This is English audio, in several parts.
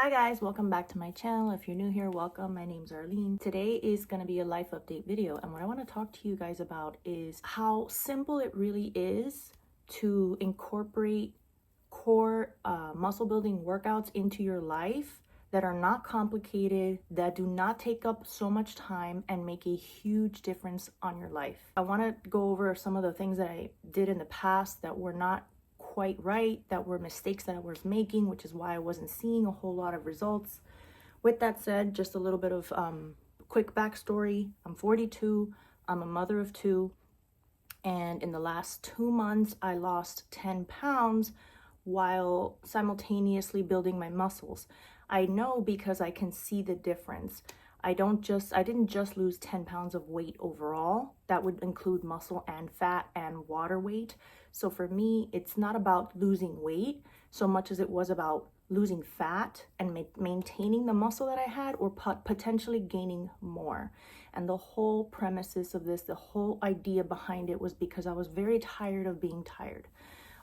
Hi guys, welcome back to my channel. If you're new here, welcome. My name's Arlene. Today is going to be a life update video, and what I want to talk to you guys about is how simple it really is to incorporate core muscle building workouts into your life that are not complicated, that do not take up so much time and make a huge difference on your life. I want to go over some of the things that I did in the past that were not quite right, that were mistakes that I was making, which is why I wasn't seeing a whole lot of results. With that said, just a little bit of quick backstory. I'm 42, I'm a mother of two, and in the last 2 months I lost 10 pounds while simultaneously building my muscles. I know because I can see the difference. I didn't just lose 10 pounds of weight overall. That would include muscle and fat and water weight. So for me, it's not about losing weight so much as it was about losing fat and maintaining the muscle that I had, or potentially gaining more. And the whole premises of this, the whole idea behind it, was because I was very tired of being tired.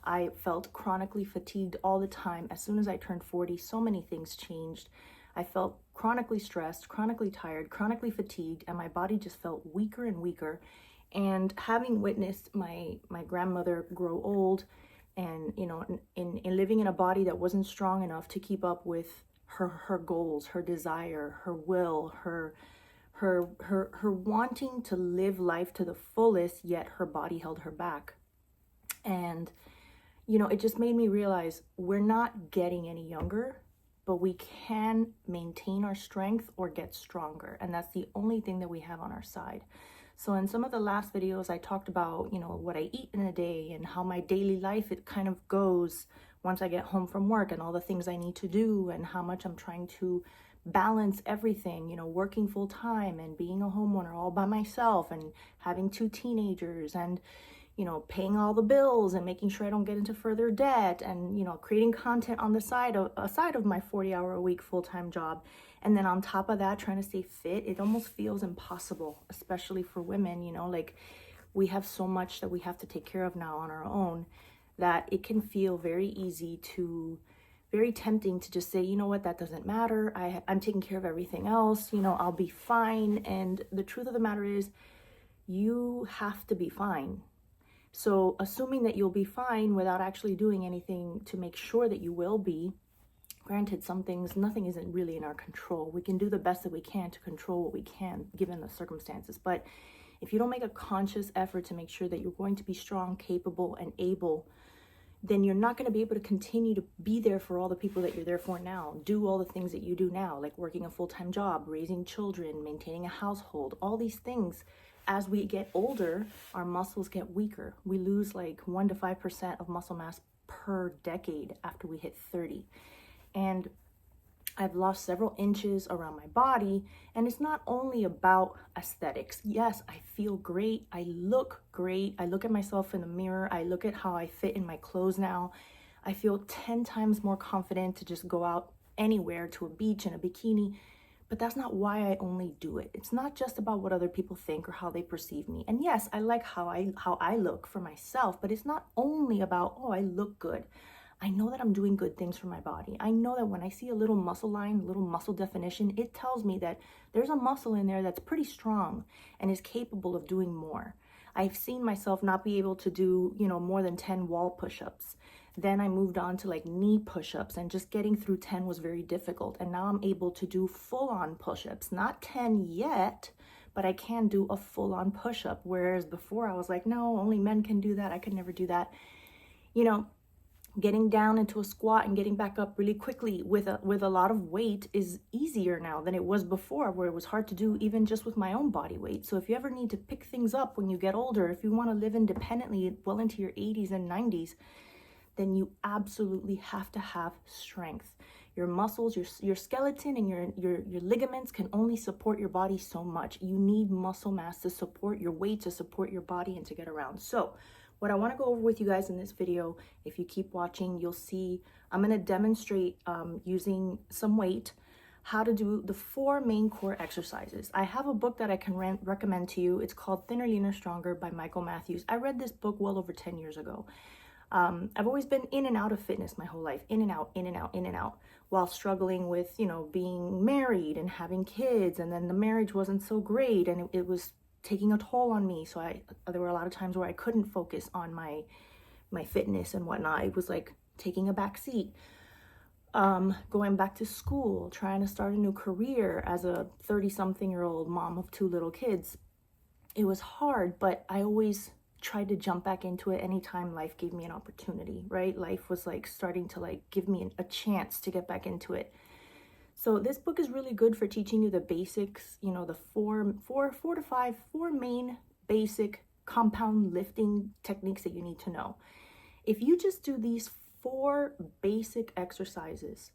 I felt chronically fatigued all the time. As soon as I turned 40, so many things changed. I felt chronically stressed, chronically tired, chronically fatigued, and my body just felt weaker and weaker. And having witnessed my grandmother grow old, and in living in a body that wasn't strong enough to keep up with her goals, her desire, her will, her wanting to live life to the fullest, yet her body held her back. And it just made me realize we're not getting any younger, but we can maintain our strength or get stronger. And that's the only thing that we have on our side. So in some of the last videos, I talked about, what I eat in a day and how my daily life, it kind of goes once I get home from work, and all the things I need to do, and how much I'm trying to balance everything, working full time and being a homeowner all by myself, and having 2 teenagers, and paying all the bills and making sure I don't get into further debt, and creating content on the side aside of my 40-hour-a-week full-time job. And then on top of that, trying to stay fit. It almost feels impossible, especially for women. Like, we have so much that we have to take care of now on our own, that it can feel very very tempting to just say, you know what, that doesn't matter. I'm taking care of everything else. I'll be fine. And the truth of the matter is, you have to be fine. So assuming that you'll be fine without actually doing anything to make sure that you will be, granted, some things, nothing isn't really in our control. We can do the best that we can to control what we can given the circumstances. But if you don't make a conscious effort to make sure that you're going to be strong, capable, and able, then you're not going to be able to continue to be there for all the people that you're there for now. Do all the things that you do now, like working a full-time job, raising children, maintaining a household, all these things. As we get older, our muscles get weaker. We lose like 1 to 5% of muscle mass per decade after we hit 30. And I've lost several inches around my body, and it's not only about aesthetics. Yes, I feel great. I look great. I look at myself in the mirror. I look at how I fit in my clothes now. I feel 10 times more confident to just go out anywhere, to a beach in a bikini. But that's not why I only do it. It's not just about what other people think or how they perceive me. And yes, I like how I look for myself, but it's not only about, oh, I look good. I know that I'm doing good things for my body. I know that when I see a little muscle line, a little muscle definition, it tells me that there's a muscle in there that's pretty strong and is capable of doing more. I've seen myself not be able to do, more than 10 wall push-ups. Then I moved on to like knee push-ups, and just getting through 10 was very difficult. And now I'm able to do full-on push-ups, not 10 yet, but I can do a full-on push-up. Whereas before I was like, no, only men can do that. I could never do that. Getting down into a squat and getting back up really quickly with a lot of weight is easier now than it was before, where it was hard to do even just with my own body weight. So if you ever need to pick things up when you get older, if you want to live independently well into your 80s and 90s, then you absolutely have to have strength. Your muscles, your skeleton, and your ligaments can only support your body so much. You need muscle mass to support your weight, to support your body, and to get around. So what I want to go over with you guys in this video, if you keep watching, you'll see I'm going to demonstrate using some weight how to do the 4 main core exercises. I have a book that I can recommend to you. It's called Thinner, Leaner, Stronger by Michael Matthews. I read this book well over 10 years ago. I've always been in and out of fitness my whole life, in and out, in and out, in and out, while struggling with, being married and having kids. And then the marriage wasn't so great, and it was taking a toll on me. So there were a lot of times where I couldn't focus on my fitness and whatnot. It was like taking a back seat. Going back to school, trying to start a new career as a 30-something-year-old mom of 2 little kids. It was hard, but I always tried to jump back into it anytime life gave me an opportunity, right? Life was like starting to like give me a chance to get back into it. So this book is really good for teaching you the basics, the four main basic compound lifting techniques that you need to know. If you just do these 4 basic exercises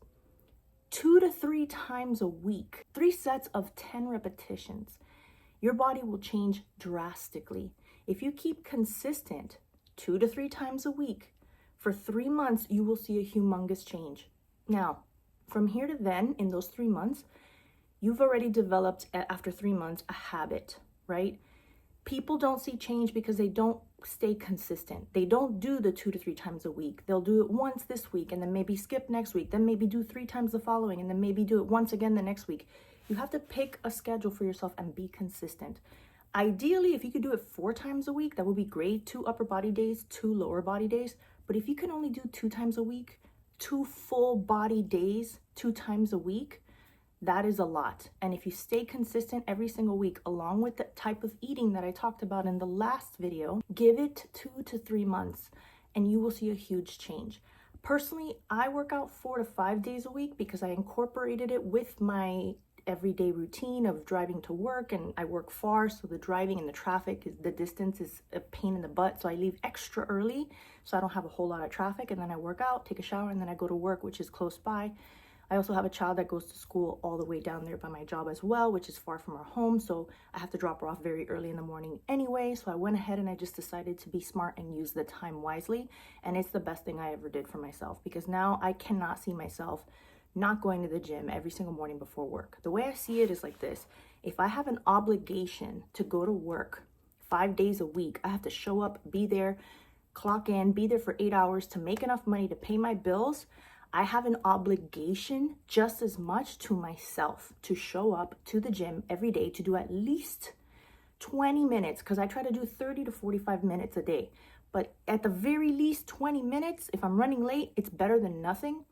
2 to 3 times a week, 3 sets of 10 repetitions, your body will change drastically. If you keep consistent 2 to 3 times a week for 3 months, you will see a humongous change. Now, from here to then, in those 3 months, you've already developed, after 3 months, a habit, right? People don't see change because they don't stay consistent. They don't do the 2 to 3 times a week. They'll do it once this week and then maybe skip next week, then maybe do 3 times the following, and then maybe do it once again the next week. You have to pick a schedule for yourself and be consistent. Ideally, if you could do it 4 times a week, that would be great. 2 upper body days, 2 lower body days. But if you can only do 2 times a week, 2 full body days, 2 times a week, that is a lot. And if you stay consistent every single week, along with the type of eating that I talked about in the last video, give it 2 to 3 months and you will see a huge change. Personally, I work out 4 to 5 days a week because I incorporated it with my everyday routine of driving to work, and I work far, so the driving and the traffic, the distance is a pain in the butt. So I leave extra early so I don't have a whole lot of traffic, and then I work out, take a shower, and then I go to work, which is close by. I also have a child that goes to school all the way down there by my job as well, which is far from our home, so I have to drop her off very early in the morning anyway. So I went ahead and I just decided to be smart and use the time wisely, and it's the best thing I ever did for myself, because now I cannot see myself not going to the gym every single morning before work. The way I see it is like this: if I have an obligation to go to work 5 days a week, I have to show up, be there, clock in, be there for 8 hours to make enough money to pay my bills. I have an obligation just as much to myself to show up to the gym every day, to do at least 20 minutes, because I try to do 30 to 45 minutes a day. But at the very least 20 minutes, if I'm running late, it's better than nothing.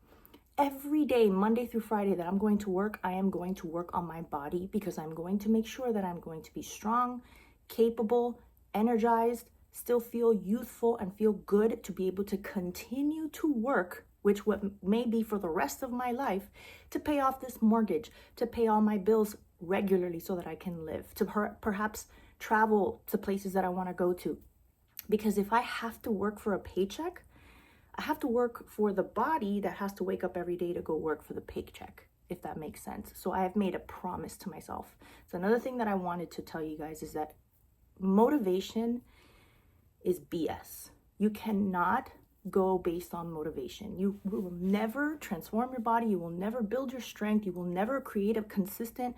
Every day, Monday through Friday that I'm going to work, I am going to work on my body, because I'm going to make sure that I'm going to be strong, capable, energized, still feel youthful, and feel good to be able to continue to work, which what may be for the rest of my life, to pay off this mortgage, to pay all my bills regularly so that I can live, to perhaps travel to places that I want to go to. Because if I have to work for a paycheck, I have to work for the body that has to wake up every day to go work for the paycheck, if that makes sense. So I have made a promise to myself. So another thing that I wanted to tell you guys is that motivation is BS. You cannot go based on motivation. You will never transform your body. You will never build your strength. You will never create a consistent,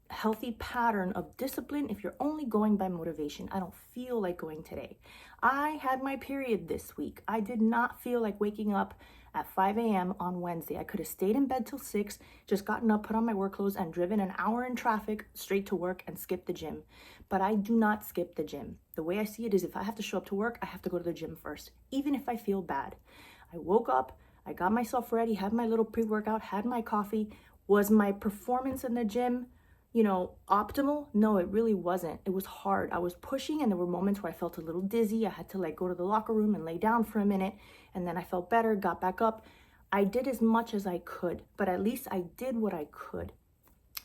healthy pattern of discipline if you're only going by motivation. I don't feel like going today. I had my period this week. I did not feel like waking up at 5 a.m. on Wednesday. I could have stayed in bed till 6, just gotten up, put on my work clothes, and driven an hour in traffic straight to work and skipped the gym. But I do not skip the gym. The way I see it is, if I have to show up to work, I have to go to the gym first, even if I feel bad. I woke up, I got myself ready, had my little pre-workout, had my coffee. Was my performance in the gym, optimal? No, it really wasn't. It was hard. I was pushing, and there were moments where I felt a little dizzy. I had to go to the locker room and lay down for a minute, and then I felt better, got back up. I did as much as I could, but at least I did what I could.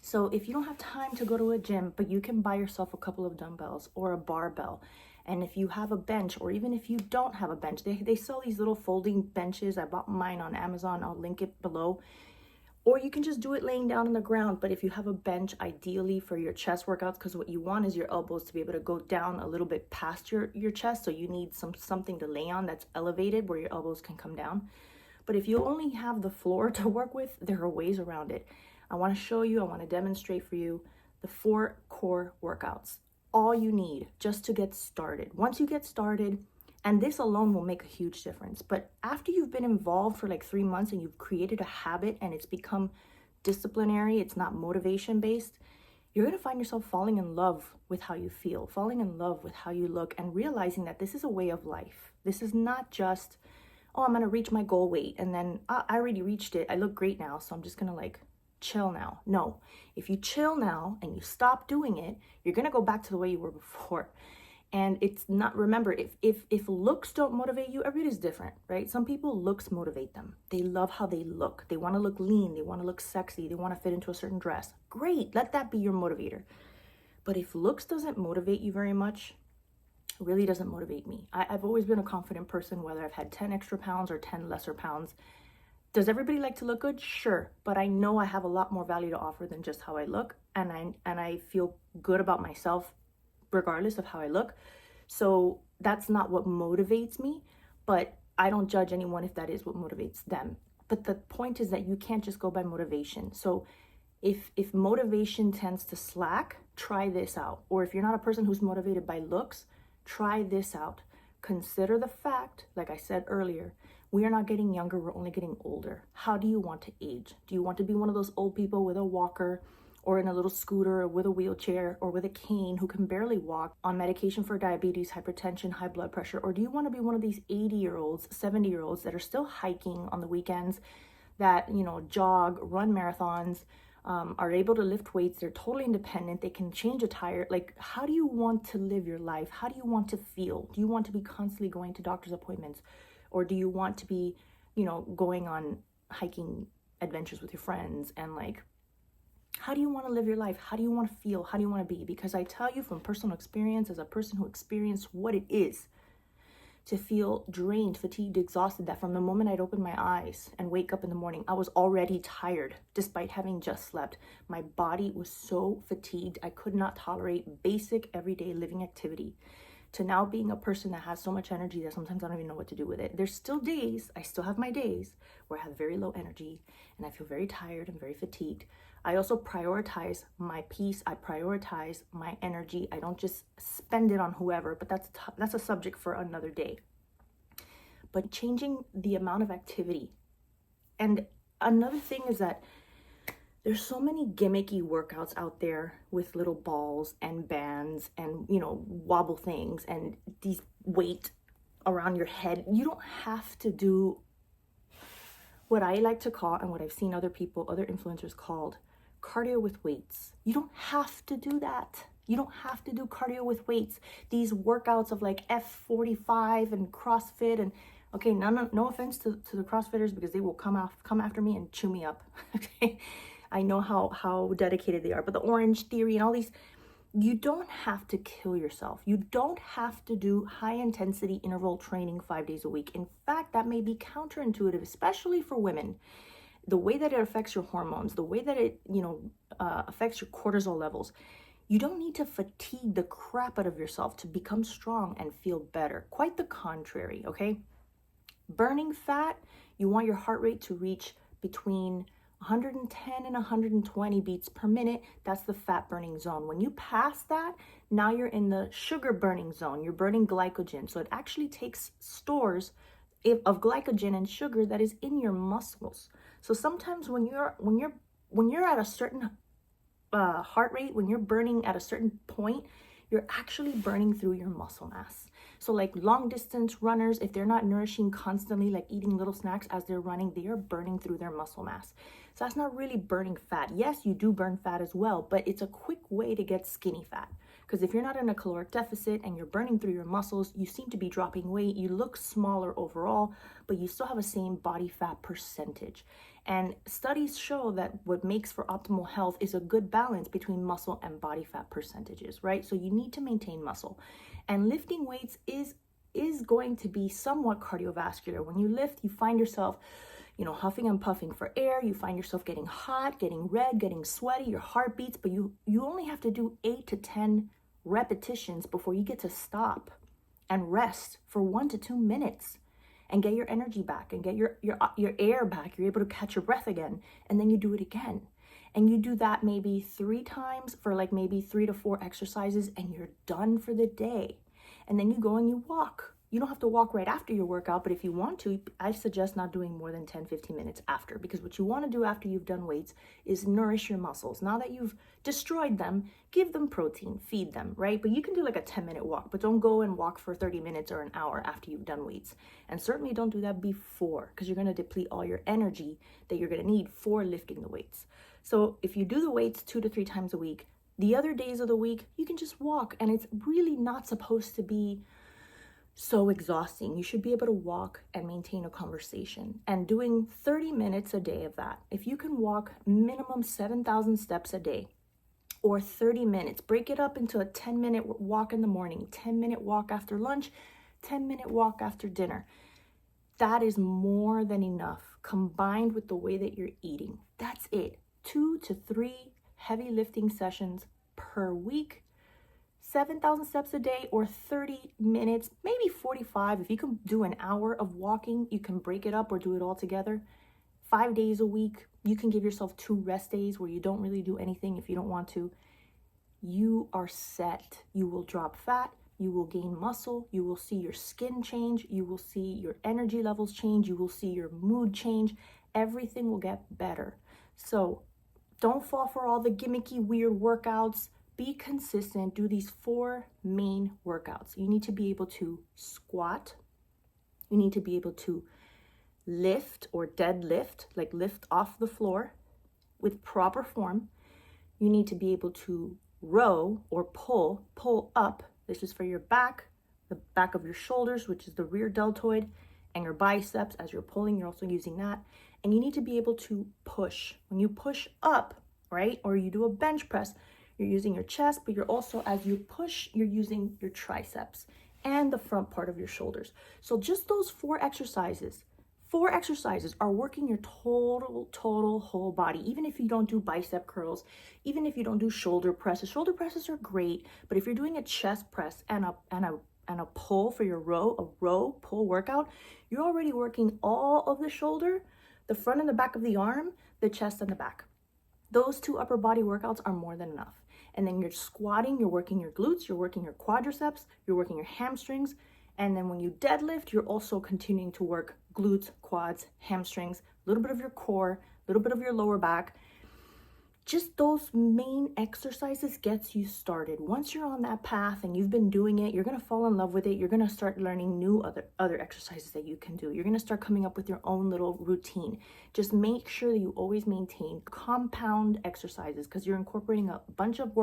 So if you don't have time to go to a gym, but you can buy yourself a couple of dumbbells or a barbell, and if you have a bench, or even if you don't have a bench, they sell these little folding benches. I bought mine on Amazon. I'll link it below. Or you can just do it laying down on the ground. But if you have a bench, ideally for your chest workouts, because what you want is your elbows to be able to go down a little bit past your chest. So you need something to lay on that's elevated where your elbows can come down. But if you only have the floor to work with, there are ways around it. I want to show you, I want to demonstrate for you the 4 core workouts. All you need just to get started. Once you get started, And this alone will make a huge difference. But after you've been involved for like 3 months and you've created a habit and it's become disciplinary, it's not motivation based, you're going to find yourself falling in love with how you feel, falling in love with how you look, and realizing that this is a way of life. This is not just, oh, I'm going to reach my goal weight and then I already reached it. I look great now, so I'm just going to like chill now. No, if you chill now and you stop doing it, you're going to go back to the way you were before. And it's not, remember, if looks don't motivate you, everybody's different, right? Some people, looks motivate them. They love how they look. They want to look lean. They want to look sexy. They want to fit into a certain dress. Great, let that be your motivator. But if looks doesn't motivate you very much, it really doesn't motivate me. I've always been a confident person, whether I've had 10 extra pounds or 10 lesser pounds. Does everybody like to look good? Sure. But I know I have a lot more value to offer than just how I look. And I feel good about myself regardless of how I look. So that's not what motivates me, but I don't judge anyone if that is what motivates them. But the point is that you can't just go by motivation. So if motivation tends to slack, try this out. Or if you're not a person who's motivated by looks, try this out. Consider the fact, like I said earlier, we are not getting younger, we're only getting older. How do you want to age? Do you want to be one of those old people with a walker, or in a little scooter, or with a wheelchair, or with a cane, who can barely walk, on medication for diabetes, hypertension, high blood pressure? Or do you want to be one of these 80-year-olds, 70-year-olds that are still hiking on the weekends, that, you know, jog, run marathons, are able to lift weights, they're totally independent, they can change a tire? Like, how do you want to live your life? How do you want to feel? Do you want to be constantly going to doctor's appointments? Or do you want to be, you know, going on hiking adventures with your friends? And like, how do you want to live your life? How do you want to feel? How do you want to be? Because I tell you from personal experience, as a person who experienced what it is to feel drained, fatigued, exhausted, that from the moment I'd open my eyes and wake up in the morning, I was already tired despite having just slept. My body was so fatigued, I could not tolerate basic everyday living activity, to now being a person that has so much energy that sometimes I don't even know what to do with it. There's still days, I still have my days where I have very low energy and I feel very tired and very fatigued. I also prioritize my peace. I prioritize my energy. I don't just spend it on whoever, but that's a subject for another day. But changing the amount of activity. And another thing is that there's so many gimmicky workouts out there with little balls and bands and, you know, wobble things and these weight around your head. You don't have to do what I like to call, and what I've seen other people, other influencers called, cardio with weights. You don't have to do that. You don't have to do cardio with weights. These workouts of like F45 and CrossFit, and okay, no offense to the CrossFitters, because they will come after me and chew me up. Okay, I know how dedicated they are, but the Orange Theory and all these, you don't have to kill yourself. You don't have to do high intensity interval training 5 days a week. In fact, that may be counterintuitive, especially for women. The way that it affects your hormones, the way that it, you know, affects your cortisol levels. You don't need to fatigue the crap out of yourself to become strong and feel better. Quite the contrary, okay? Burning fat, you want your heart rate to reach between 110 and 120 beats per minute. That's the fat burning zone. When you pass that, now you're in the sugar burning zone. You're burning glycogen. So it actually takes stores of glycogen and sugar that is in your muscles. So sometimes when you're at a certain heart rate, when you're burning at a certain point, you're actually burning through your muscle mass. So like long distance runners, if they're not nourishing constantly, like eating little snacks as they're running, they are burning through their muscle mass. So that's not really burning fat. Yes, you do burn fat as well, but it's a quick way to get skinny fat. Because if you're not in a caloric deficit and you're burning through your muscles, you seem to be dropping weight, you look smaller overall, but you still have the same body fat percentage. And studies show that what makes for optimal health is a good balance between muscle and body fat percentages, right? So you need to maintain muscle. And lifting weights is going to be somewhat cardiovascular. When you lift, you find yourself, you know, huffing and puffing for air. You find yourself getting hot, getting red, getting sweaty, your heart beats, but you only have to do 8 to 10 repetitions before you get to stop and rest for 1 to 2 minutes and get your energy back and get your air back. You're able to catch your breath again, and then you do it again. And you do that maybe 3 times for like maybe 3 to 4 exercises, and you're done for the day. And then you go and you walk You don't have to walk right after your workout, but if you want to, I suggest not doing more than 10-15 minutes after, because what you want to do after you've done weights is nourish your muscles. Now that you've destroyed them, give them protein, feed them, right? But you can do like a 10-minute walk, but don't go and walk for 30 minutes or an hour after you've done weights. And certainly don't do that before, because you're going to deplete all your energy that you're going to need for lifting the weights. So if you do the weights 2 to 3 times a week, the other days of the week, you can just walk, and it's really not supposed to be so exhausting. You should be able to walk and maintain a conversation, and doing 30 minutes a day of that. If you can walk minimum 7,000 steps a day, or 30 minutes, break it up into a 10-minute walk in the morning, 10-minute walk after lunch, 10-minute walk after dinner. That is more than enough, combined with the way that you're eating. That's it. 2 to 3 heavy lifting sessions per week, 7,000 steps a day, or 30 minutes, maybe 45. If you can do an hour of walking, you can break it up or do it all together. 5 days a week. You can give yourself 2 rest days where you don't really do anything if you don't want to. You are set. You will drop fat. You will gain muscle. You will see your skin change. You will see your energy levels change. You will see your mood change. Everything will get better. So don't fall for all the gimmicky, weird workouts. Be consistent. Do these 4 main workouts. You need to be able to squat. You need to be able to lift or deadlift, like lift off the floor with proper form. You need to be able to row or pull up. This is for your back, the back of your shoulders, which is the rear deltoid, and your biceps. As you're pulling, you're also using that. And you need to be able to push. When you push up, right, or you do a bench press, you're using your chest, but you're also, as you push, you're using your triceps and the front part of your shoulders. So just those 4 exercises are working your total whole body. Even if you don't do bicep curls, even if you don't do shoulder presses are great. But if you're doing a chest press and a pull for your row pull workout, you're already working all of the shoulder, the front and the back of the arm, the chest and the back. Those 2 upper body workouts are more than enough. And then you're squatting, you're working your glutes, you're working your quadriceps, you're working your hamstrings. And then when you deadlift, you're also continuing to work glutes, quads, hamstrings, a little bit of your core, a little bit of your lower back. Just those main exercises gets you started. Once you're on that path and you've been doing it, you're going to fall in love with it. You're going to start learning new other exercises that you can do. You're going to start coming up with your own little routine. Just make sure that you always maintain compound exercises, because you're incorporating a bunch of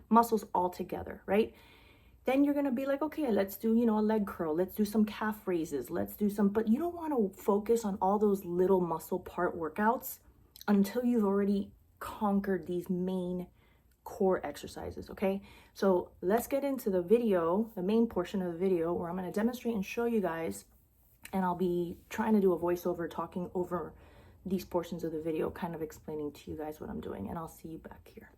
muscles all together, right? Then you're going to be like, okay, let's do, a leg curl. Let's do some calf raises. Let's do some, but you don't want to focus on all those little muscle part workouts until you've already conquered these main core exercises, okay? So let's get into the video, the main portion of the video, where I'm going to demonstrate and show you guys, and I'll be trying to do a voiceover talking over these portions of the video, kind of explaining to you guys what I'm doing, and I'll see you back here.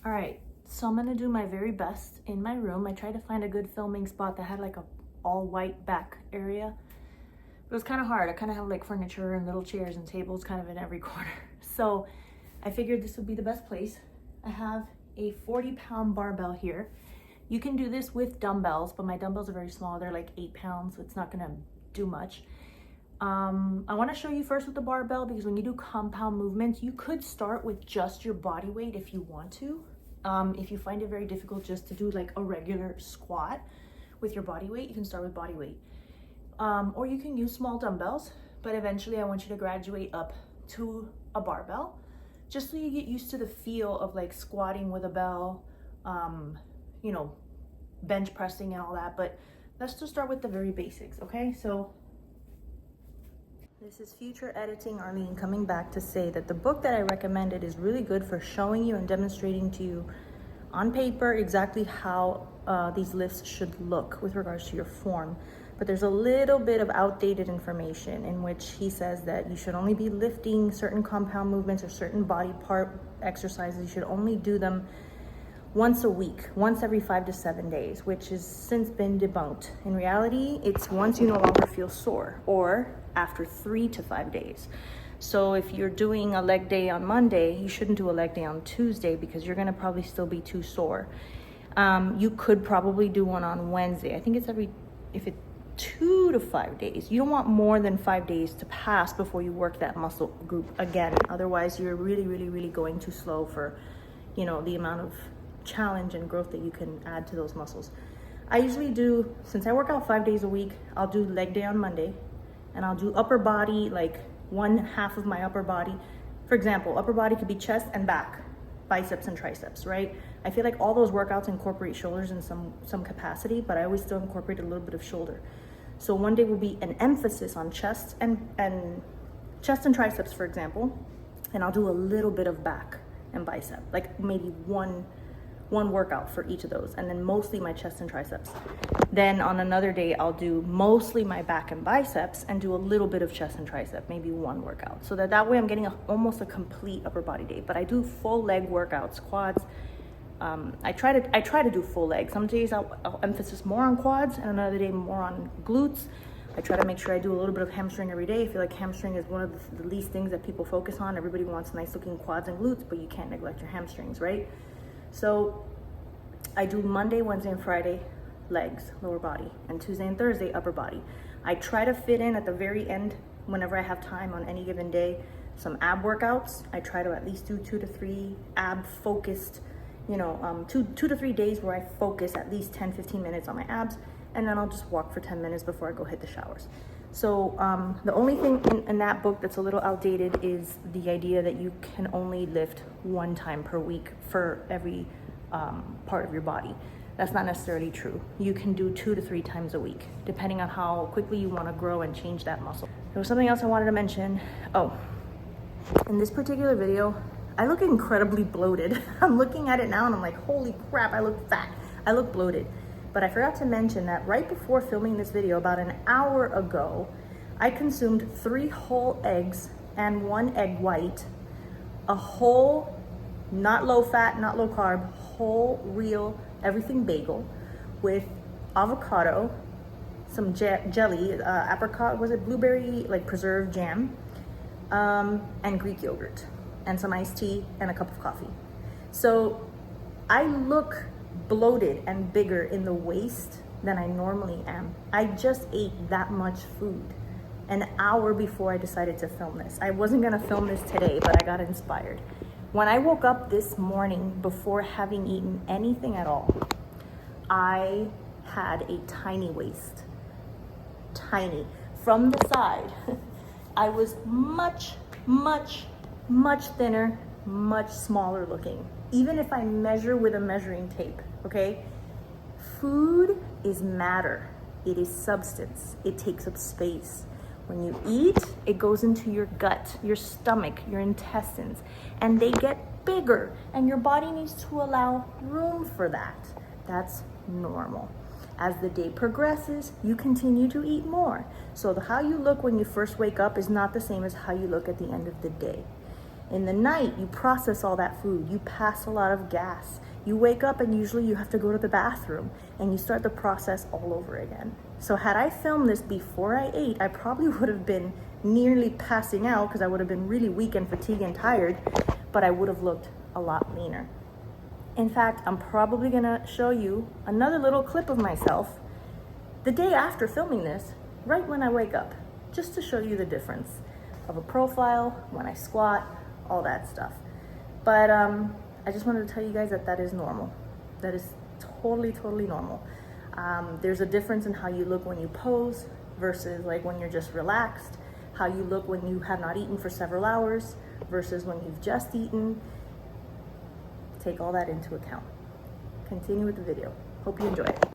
All right, so I'm going to do my very best in my room. I tried to find a good filming spot that had like a all white back area, but it was kind of hard. I kind of have like furniture and little chairs and tables kind of in every corner. So I figured this would be the best place. I have a 40-pound barbell here. You can do this with dumbbells, but my dumbbells are very small. They're like 8 pounds, so it's not gonna do much. I wanna show you first with the barbell, because when you do compound movements, you could start with just your body weight if you want to. If you find it very difficult just to do like a regular squat with your body weight, you can start with body weight. Or you can use small dumbbells, but eventually I want you to graduate up to a barbell, just so you get used to the feel of like squatting with a bell, bench pressing and all that. But let's just start with the very basics, okay? So this is future editing Arlene coming back to say that the book that I recommended is really good for showing you and demonstrating to you on paper exactly how these lifts should look with regards to your form. But there's a little bit of outdated information in which he says that you should only be lifting certain compound movements or certain body part exercises. You should only do them once a week, once every 5 to 7 days, which has since been debunked. In reality, it's once you no longer feel sore, or after 3 to 5 days. So if you're doing a leg day on Monday, you shouldn't do a leg day on Tuesday, because you're gonna probably still be too sore. You could probably do one on Wednesday. I think it's 2 to 5 days. You don't want more than 5 days to pass before you work that muscle group again. Otherwise, you're really going too slow for, you know, the amount of challenge and growth that you can add to those muscles. I usually do, since I work out 5 days a week, I'll do leg day on Monday, and I'll do upper body, like one half of my upper body. For example, upper body could be chest and back, biceps and triceps, right? I feel like all those workouts incorporate shoulders in some capacity, but I always still incorporate a little bit of shoulder. So one day will be an emphasis on chest and triceps, for example, and I'll do a little bit of back and bicep, like maybe one workout for each of those, and then mostly my chest and triceps. Then on another day, I'll do mostly my back and biceps and do a little bit of chest and tricep, maybe one workout. So that way I'm getting almost a complete upper body day. But I do full leg workouts, quads. I try to do full leg. Some days I'll emphasis more on quads, and another day more on glutes. I try to make sure I do a little bit of hamstring every day. I feel like hamstring is one of the least things that people focus on. Everybody wants nice looking quads and glutes, but you can't neglect your hamstrings, right? So I do Monday, Wednesday, and Friday legs, lower body, and Tuesday and Thursday upper body. I try to fit in at the very end, whenever I have time on any given day, some ab workouts. I try to at least do 2 to 3 ab focused, you know, 2 to 3 days where I focus at least 10-15 minutes on my abs, and then I'll just walk for 10 minutes before I go hit the showers. So the only thing in that book that's a little outdated is the idea that you can only lift 1 time per week for every part of your body. That's not necessarily true. You can do 2 to 3 times a week, depending on how quickly you want to grow and change that muscle. There was something else I wanted to mention. Oh, in this particular video, I look incredibly bloated. I'm looking at it now and I'm like, holy crap, I look fat. I look bloated. But I forgot to mention that right before filming this video, about an hour ago, I consumed 3 whole eggs and 1 egg white, a whole, not low fat, not low carb, whole, real, everything bagel with avocado, some jelly, apricot, was it blueberry, like preserved jam, and Greek yogurt, and some iced tea and a cup of coffee. So I look bloated and bigger in the waist than I normally am. I just ate that much food an hour before I decided to film this. I wasn't gonna film this today, but I got inspired. When I woke up this morning before having eaten anything at all, I had a tiny waist. Tiny. From the side, I was much thinner, much smaller looking. Even if I measure with a measuring tape, okay? Food is matter. It is substance. It takes up space. When you eat, it goes into your gut, your stomach, your intestines, and they get bigger, and your body needs to allow room for that. That's normal. As the day progresses, you continue to eat more. So how you look when you first wake up is not the same as how you look at the end of the day. In the night, you process all that food. You pass a lot of gas. You wake up and usually you have to go to the bathroom and you start the process all over again. So had I filmed this before I ate, I probably would have been nearly passing out because I would have been really weak and fatigued and tired, but I would have looked a lot leaner. In fact, I'm probably gonna show you another little clip of myself the day after filming this, right when I wake up, just to show you the difference of a profile, when I squat, all that stuff. But I just wanted to tell you guys that that is normal. That is totally normal. There's a difference in how you look when you pose versus like when you're just relaxed, how you look when you have not eaten for several hours versus when you've just eaten. Take all that into account. Continue with the video. Hope you enjoy it.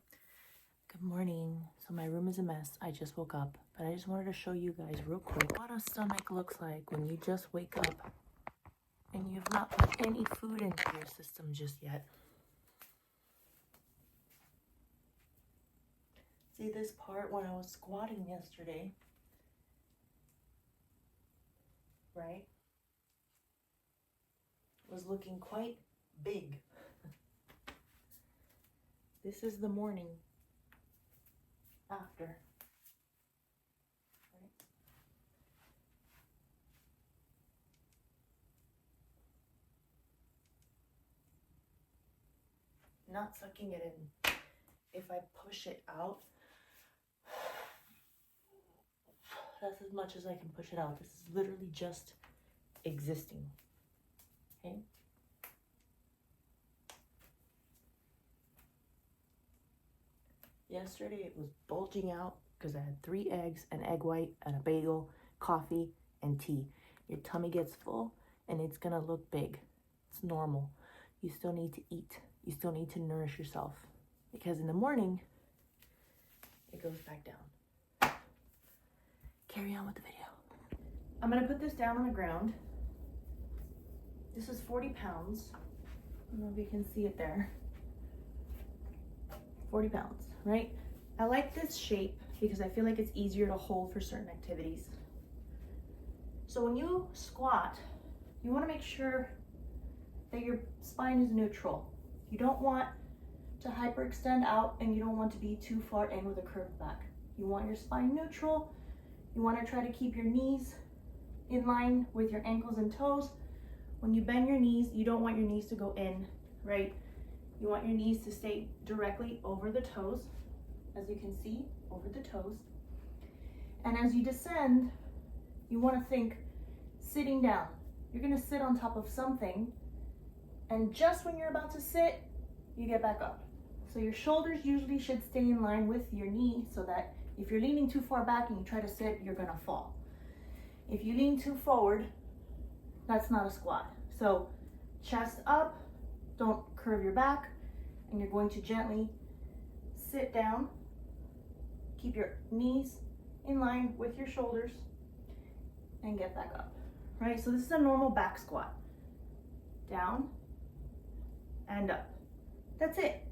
Good morning. So my room is a mess. I just woke up, but I just wanted to show you guys real quick what a stomach looks like when you just wake up and you have not put any food into your system just yet. See this part when I was squatting yesterday, right? Was looking quite big. This is the morning after. Right? Not sucking it in. If I push it out, That's as much as I can push it out. This is literally just existing. Okay? Yesterday it was bulging out because I had 3 eggs, an egg white, and a bagel, coffee, and tea. Your tummy gets full and it's gonna look big. It's normal. You still need to eat. You still need to nourish yourself because in the morning it goes back down. Carry on with the video. I'm gonna put this down on the ground. This is 40 pounds. I don't know if you can see it there. 40 pounds, right? I like this shape because I feel like it's easier to hold for certain activities. So when you squat, you want to make sure that your spine is neutral. You don't want to hyperextend out and you don't want to be too far in with a curved back. You want your spine neutral. You want to try to keep your knees in line with your ankles and toes. When you bend your knees, you don't want your knees to go in, right? You want your knees to stay directly over the toes, as you can see, over the toes. And as you descend, you want to think sitting down. You're going to sit on top of something, and just when you're about to sit, you get back up. So your shoulders usually should stay in line with your knee so that if you're leaning too far back and you try to sit, you're going to fall. If you lean too forward, that's not a squat. So chest up, don't curve your back, and you're going to gently sit down. Keep your knees in line with your shoulders and get back up, right? So this is a normal back squat. Down and up. That's it.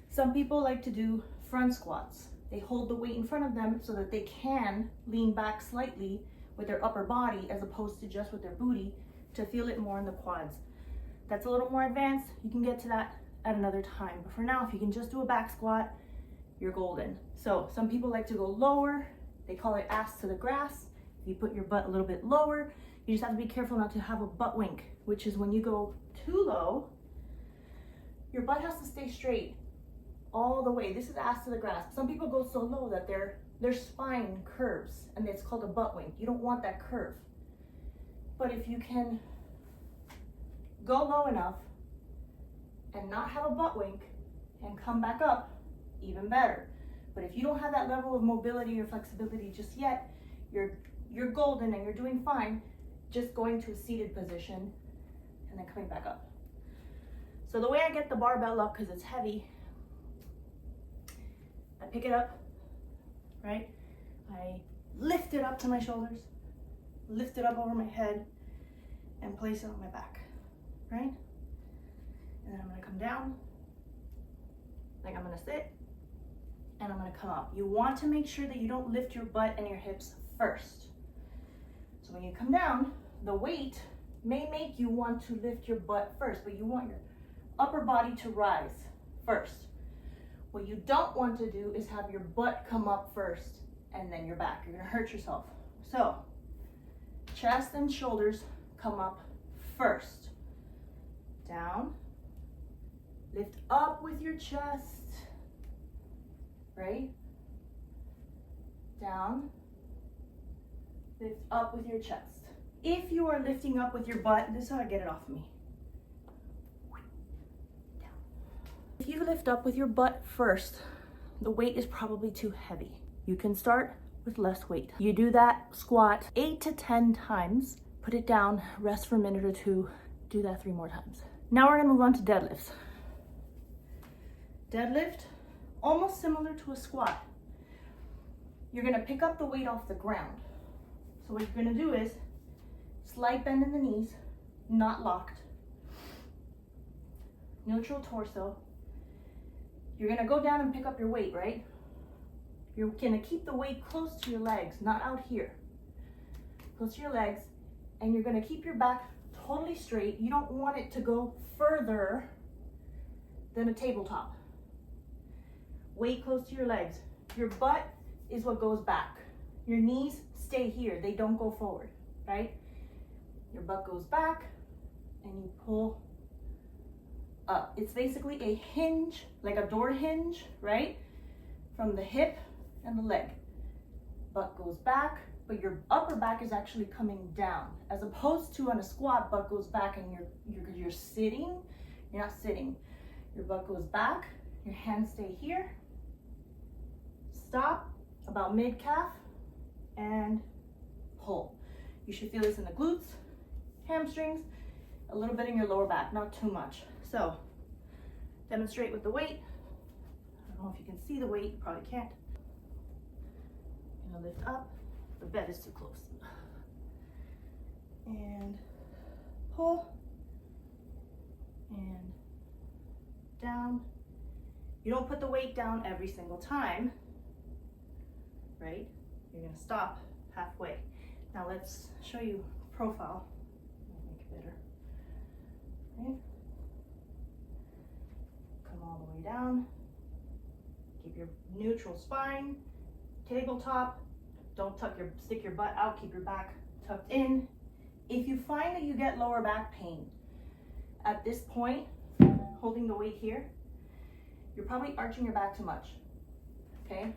Some people like to do front squats. They hold the weight in front of them so that they can lean back slightly with their upper body as opposed to just with their booty to feel it more in the quads. That's a little more advanced. You can get to that at another time. But for now, if you can just do a back squat, you're golden. So some people like to go lower. They call it ass to the grass. If you put your butt a little bit lower, you just have to be careful not to have a butt wink, which is when you go too low, your butt has to stay straight all the way. This is ass to the grass. Some people go so low that their spine curves, and it's called a butt wink. You don't want that curve. But if you can go low enough and not have a butt wink and come back up, even better. But if you don't have that level of mobility or flexibility just yet, you're golden and you're doing fine just going to a seated position and then coming back up. So the way I get the barbell up, because it's heavy, I pick it up, right? I lift it up to my shoulders, lift it up over my head, and place it on my back, right? And then I'm gonna come down, like I'm gonna sit, and I'm gonna come up. You want to make sure that you don't lift your butt and your hips first. So when you come down, the weight may make you want to lift your butt first, but you want your upper body to rise first. What you don't want to do is have your butt come up first and then your back. You're gonna hurt yourself. So chest and shoulders come up first. Down, lift up with your chest, right? Down, lift up with your chest. If you are lifting up with your butt, this is how I get it off of me. Down. If you lift up with your butt first, the weight is probably too heavy. You can start with less weight. You do that squat 8 to 10 times, put it down, rest for a minute or two, do that 3 more times. Now we're gonna move on to deadlifts. Deadlift, almost similar to a squat. You're gonna pick up the weight off the ground. So what you're gonna do is slight bend in the knees, not locked. Neutral torso. You're gonna go down and pick up your weight, right? You're gonna keep the weight close to your legs, not out here. Close to your legs, and you're gonna keep your back totally straight. You don't want it to go further than a tabletop. Weight close to your legs. Your butt is what goes back. Your knees stay here, they don't go forward, right? Your butt goes back and you pull up. It's basically a hinge, like a door hinge, right? From the hip and the leg. Butt goes back, but your upper back is actually coming down, as opposed to on a squat, butt goes back and you're sitting. You're not sitting. Your butt goes back, your hands stay here. Stop about mid-calf and pull. You should feel this in the glutes, hamstrings, a little bit in your lower back, not too much. So demonstrate with the weight. I don't know if you can see the weight, you probably can't. You're gonna lift up, the bed is too close. And pull, and down. You don't put the weight down every single time, right? You're gonna stop halfway. Now let's show you profile. Make it better. Okay. Come all the way down. Keep your neutral spine. Tabletop. Don't stick your butt out. Keep your back tucked in. If you find that you get lower back pain at this point, holding the weight here, you're probably arching your back too much. Okay?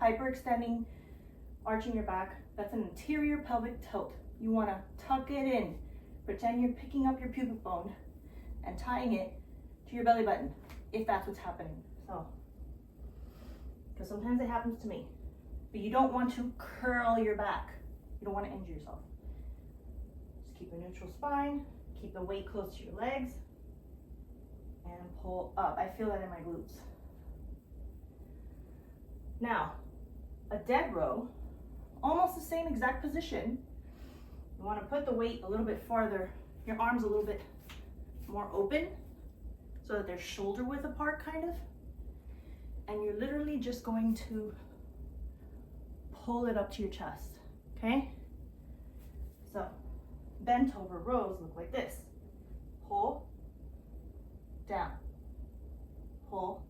Hyperextending, arching your back. That's an anterior pelvic tilt. You want to tuck it in. Pretend you're picking up your pubic bone and tying it to your belly button, if that's what's happening. So, because sometimes it happens to me. But you don't want to curl your back. You don't want to injure yourself. Just keep a neutral spine. Keep the weight close to your legs. And pull up. I feel that in my glutes. Now, a dead row, almost the same exact position. You want to put the weight a little bit farther, your arms a little bit more open, so that they're shoulder width apart, kind of. And you're literally just going to pull it up to your chest, okay? So, bent over rows look like this. Pull, down, pull,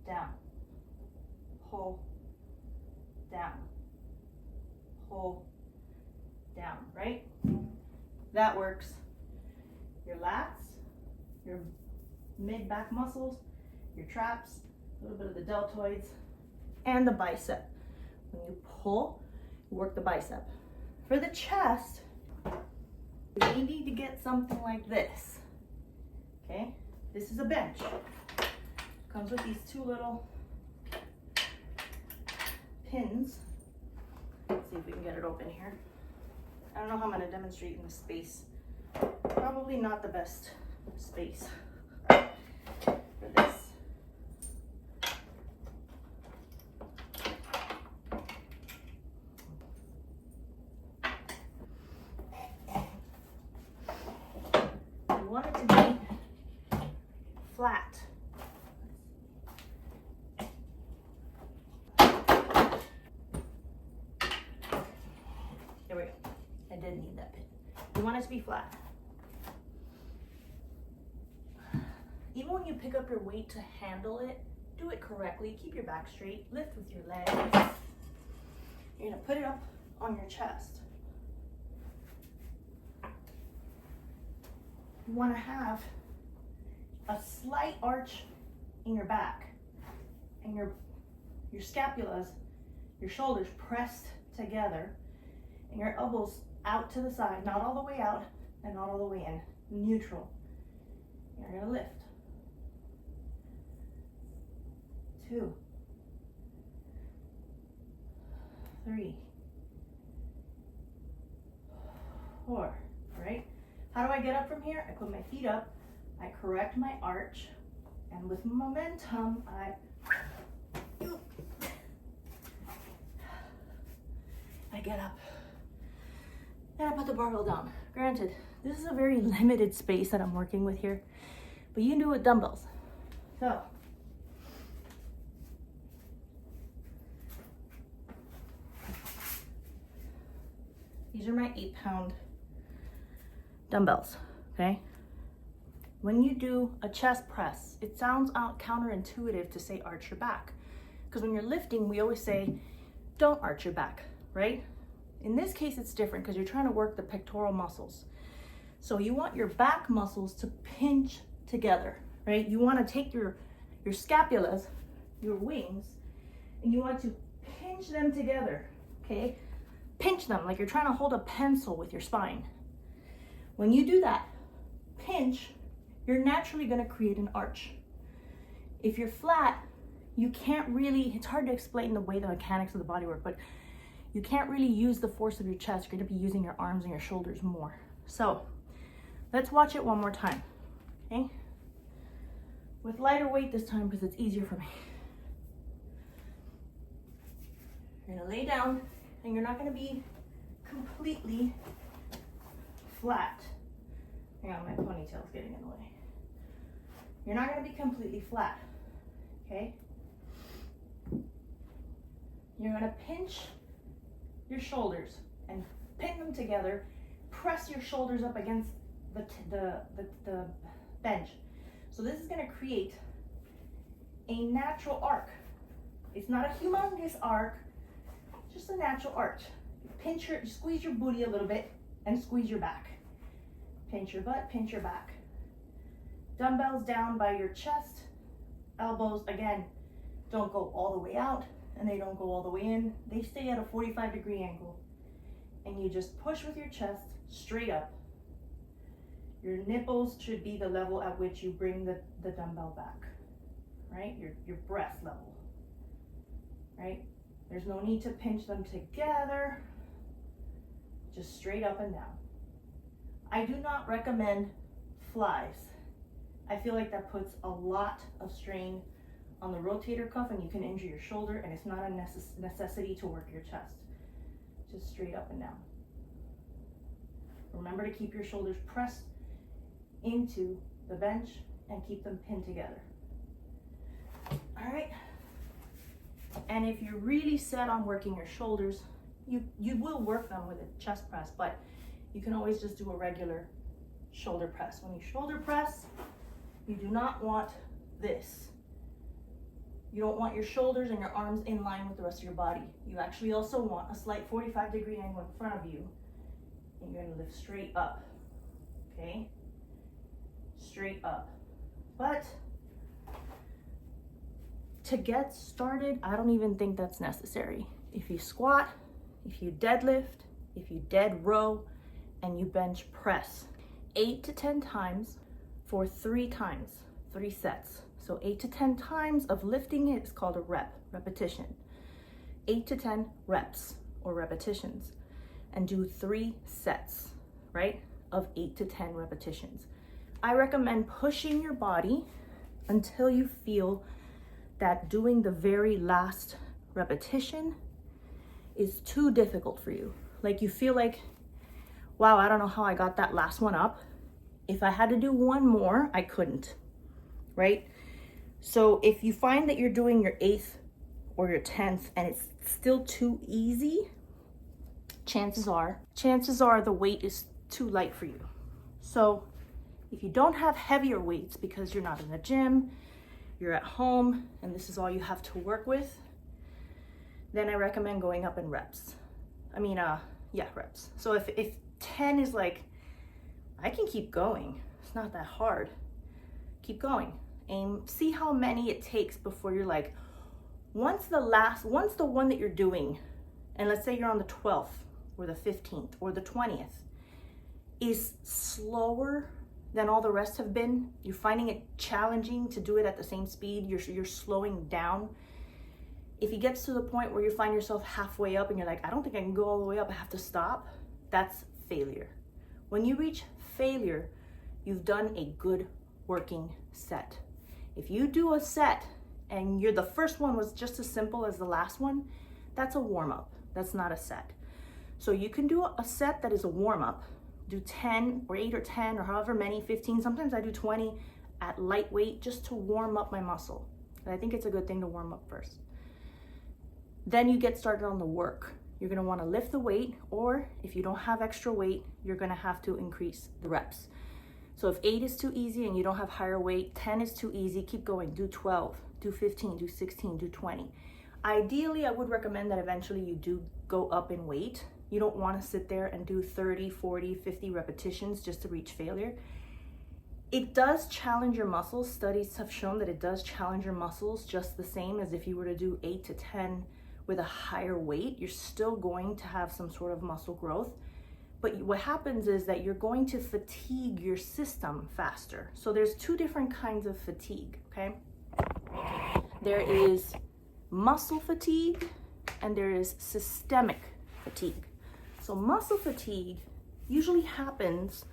down, pull, down, pull, down, right? That works. Your lats, your mid-back muscles, your traps, a little bit of the deltoids, and the bicep. When you pull, work the bicep. For the chest, we need to get something like this. Okay, this is a bench. Comes with these two little pins. Let's see if we can get it open here. I don't know how I'm going to demonstrate in this space. Probably not the best space for this. You want it to be flat. There we go. I did need that pin. You want it to be flat. Even when you pick up your weight to handle it, do it correctly. Keep your back straight. Lift with your legs. You're going to put it up on your chest. You want to have a slight arch in your back, and your scapulas, your shoulders pressed together, and your elbows out to the side, not all the way out and not all the way in, neutral. You're going to lift. 2, 3, 4, all right? How do I get up from here? I put my feet up, I correct my arch, and with momentum, I get up. And I put the barbell down. Granted, this is a very limited space that I'm working with here, but you can do it with dumbbells. So, these are my 8-pound dumbbells, okay? When you do a chest press, it sounds counterintuitive to say arch your back. Because when you're lifting, we always say, don't arch your back, right? In this case, it's different because you're trying to work the pectoral muscles. So you want your back muscles to pinch together, right? You want to take your scapulas, your wings, and you want to pinch them together, okay? pinch them like you're trying to hold a pencil with your spine. When you do that, pinch, you're naturally gonna create an arch. If you're flat, you can't really, it's hard to explain the way the mechanics of the body work, but you can't really use the force of your chest. You're gonna be using your arms and your shoulders more. So let's watch it one more time, okay? With lighter weight this time because it's easier for me. You're gonna lay down and you're not gonna be completely flat. Hang on, my ponytail's getting in the way. You're not gonna be completely flat, okay? You're gonna pinch your shoulders and pin them together. Press your shoulders up against the bench. So this is gonna create a natural arc. It's not a humongous arc, just a natural arch. Squeeze your booty a little bit and squeeze your back. Pinch your butt, pinch your back. Dumbbells down by your chest. Elbows, again, don't go all the way out and they don't go all the way in. They stay at a 45-degree angle. And you just push with your chest straight up. Your nipples should be the level at which you bring the dumbbell back, right? Your breast level, right? There's no need to pinch them together, just straight up and down. I do not recommend flies. I feel like that puts a lot of strain on the rotator cuff and you can injure your shoulder, and it's not a necessity to work your chest. Just straight up and down. Remember to keep your shoulders pressed into the bench and keep them pinned together. All right. And if you're really set on working your shoulders, you will work them with a chest press, but you can always just do a regular shoulder press. When you shoulder press, you do not want this. You don't want your shoulders and your arms in line with the rest of your body. You actually also want a slight 45-degree angle in front of you, and you're gonna lift straight up, okay? Straight up. But to get started, I don't even think that's necessary. If you squat, if you deadlift, if you dead row, and you bench press 8 to 10 times for 3 sets. So 8 to 10 times of lifting it is called a repetition. 8 to 10 reps or repetitions, and do 3 sets, right, of 8 to 10 repetitions. I recommend pushing your body until you feel that doing the very last repetition is too difficult for you. Like you feel like, wow, I don't know how I got that last one up. If I had to do one more, I couldn't, right? So if you find that you're doing your 8th or your 10th and it's still too easy, chances are the weight is too light for you. So if you don't have heavier weights because you're not in the gym, you're at home, and this is all you have to work with, then I recommend going up in reps. Reps. So if 10 is like, I can keep going, it's not that hard, keep going. See how many it takes before you're like, once the one that you're doing, and let's say you're on the 12th or the 15th or the 20th, is slower than all the rest have been, you're finding it challenging to do it at the same speed, you're slowing down. If it gets to the point where you find yourself halfway up and you're like, I don't think I can go all the way up, I have to stop, that's failure. When you reach failure, you've done a good working set. If you do a set and the first one was just as simple as the last one, that's a warm-up, that's not a set. So you can do a set that is a warm-up, do 10 or 8 or 10 or however many, 15, sometimes I do 20 at lightweight just to warm up my muscle. And I think it's a good thing to warm up first. Then you get started on the work. You're gonna wanna lift the weight, or if you don't have extra weight, you're gonna have to increase the reps. So if 8 is too easy and you don't have higher weight, 10 is too easy, keep going, do 12, do 15, do 16, do 20. Ideally, I would recommend that eventually you do go up in weight. You don't wanna sit there and do 30, 40, 50 repetitions just to reach failure. It does challenge your muscles. Studies have shown that it does challenge your muscles just the same as if you were to do 8 to 10 with a higher weight, you're still going to have some sort of muscle growth. But what happens is that you're going to fatigue your system faster. So there's two different kinds of fatigue, okay? There is muscle fatigue and there is systemic fatigue. So muscle fatigue usually happens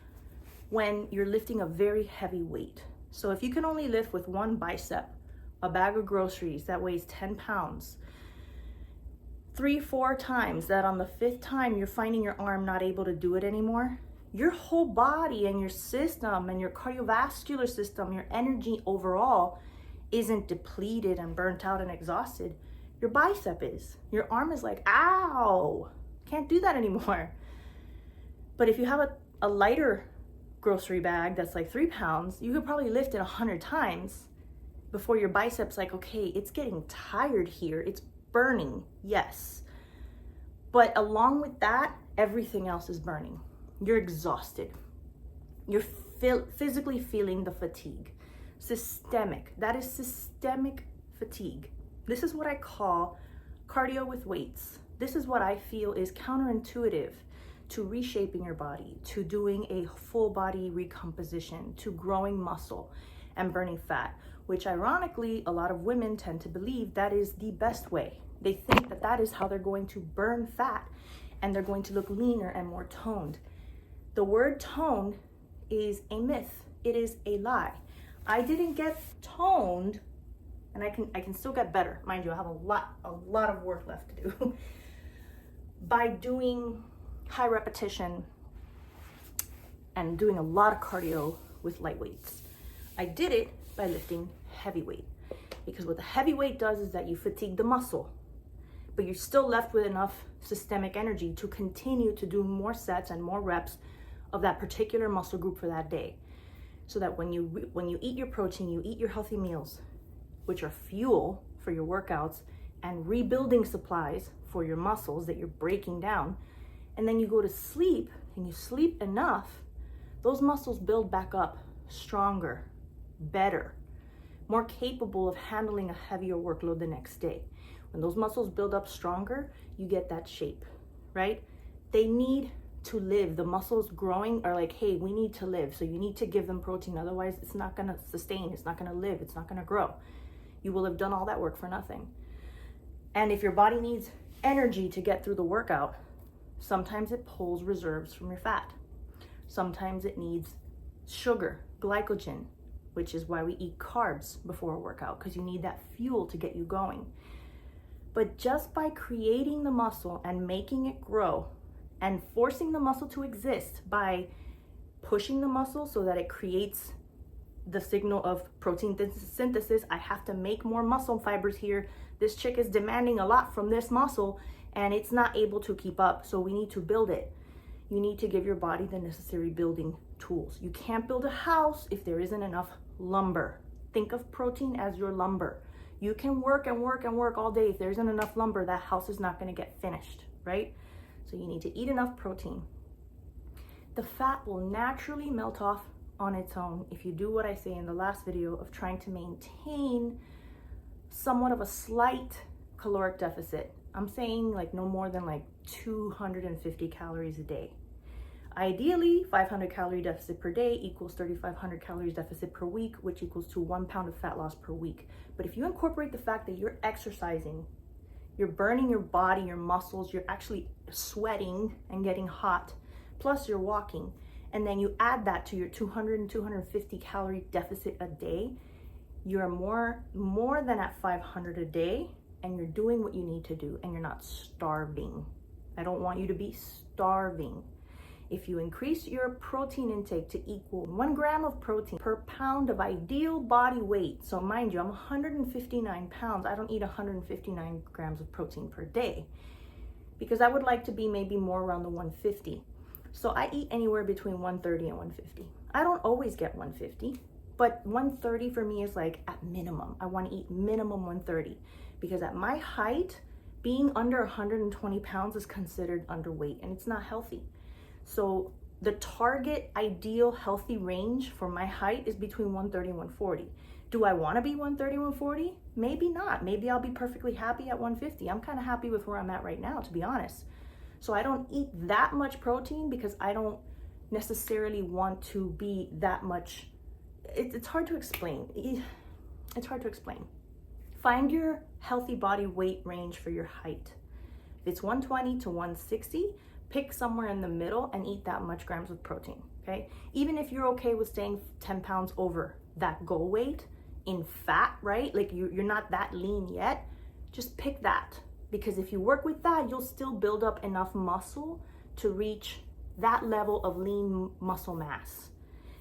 when you're lifting a very heavy weight. So if you can only lift with one bicep, a bag of groceries that weighs 10 pounds, 3-4 times, that on the 5th time you're finding your arm not able to do it anymore, your whole body and your system and your cardiovascular system, your energy overall isn't depleted and burnt out and exhausted. Your bicep is. Your arm is like, ow, can't do that anymore. But if you have a lighter grocery bag that's like 3 pounds, you could probably lift it 100 times before your bicep's like, okay, it's getting tired here. It's burning, yes. But along with that, everything else is burning. You're exhausted. You're physically feeling the fatigue. Systemic, that is systemic fatigue. This is what I call cardio with weights. This is what I feel is counterintuitive to reshaping your body, to doing a full body recomposition, to growing muscle and burning fat, which ironically, a lot of women tend to believe that is the best way. They think that that is how they're going to burn fat and they're going to look leaner and more toned. The word toned is a myth. It is a lie. I didn't get toned, and I can still get better. Mind you, I have a lot of work left to do by doing high repetition and doing a lot of cardio with light weights. I did it by lifting heavy weight, because what the heavy weight does is that you fatigue the muscle, but you're still left with enough systemic energy to continue to do more sets and more reps of that particular muscle group for that day. So that when you eat your protein, you eat your healthy meals, which are fuel for your workouts and rebuilding supplies for your muscles that you're breaking down, and then you go to sleep and you sleep enough, those muscles build back up stronger, better, more capable of handling a heavier workload the next day. When those muscles build up stronger, you get that shape, right? They need to live. The muscles growing are like, hey, we need to live. So you need to give them protein. Otherwise, it's not going to sustain. It's not going to live. It's not going to grow. You will have done all that work for nothing. And if your body needs energy to get through the workout, sometimes it pulls reserves from your fat. Sometimes it needs sugar, glycogen, which is why we eat carbs before a workout, because you need that fuel to get you going. But just by creating the muscle and making it grow and forcing the muscle to exist by pushing the muscle so that it creates the signal of protein synthesis, I have to make more muscle fibers here. This chick is demanding a lot from this muscle and it's not able to keep up, so we need to build it. You need to give your body the necessary building tools. You can't build a house if there isn't enough lumber. Think of protein as your lumber. You can work and work and work all day. If there isn't enough lumber, that house is not going to get finished, right? So you need to eat enough protein. The fat will naturally melt off on its own if you do what I say in the last video of trying to maintain somewhat of a slight caloric deficit. I'm saying like no more than like 250 calories a day. Ideally, 500 calorie deficit per day equals 3,500 calories deficit per week, which equals to 1 pound of fat loss per week. But if you incorporate the fact that you're exercising, you're burning your body, your muscles, you're actually sweating and getting hot, plus you're walking, and then you add that to your 200 and 250 calorie deficit a day, you're more than at 500 a day, and you're doing what you need to do, and you're not starving. I don't want you to be starving. If you increase your protein intake to equal 1 gram of protein per pound of ideal body weight, so mind you, I'm 159 pounds, I don't eat 159 grams of protein per day, because I would like to be maybe more around the 150. So I eat anywhere between 130 and 150. I don't always get 150, but 130 for me is like at minimum. I want to eat minimum 130, because at my height, being under 120 pounds is considered underweight and it's not healthy. So The target ideal healthy range for my height is between 130 and 140. Do I want to be 130, 140? Maybe not. Maybe I'll be perfectly happy at 150. I'm kind of happy with where I'm at right now, to be honest. So I don't eat that much protein because I don't necessarily want to be that much. It's hard to explain. It's hard to explain. Find your healthy body weight range for your height. If it's 120 to 160, pick somewhere in the middle and eat that much grams of protein, okay? Even if you're okay with staying 10 pounds over that goal weight in fat, right? Like you're not that lean yet, just pick that. Because if you work with that, you'll still build up enough muscle to reach that level of lean muscle mass.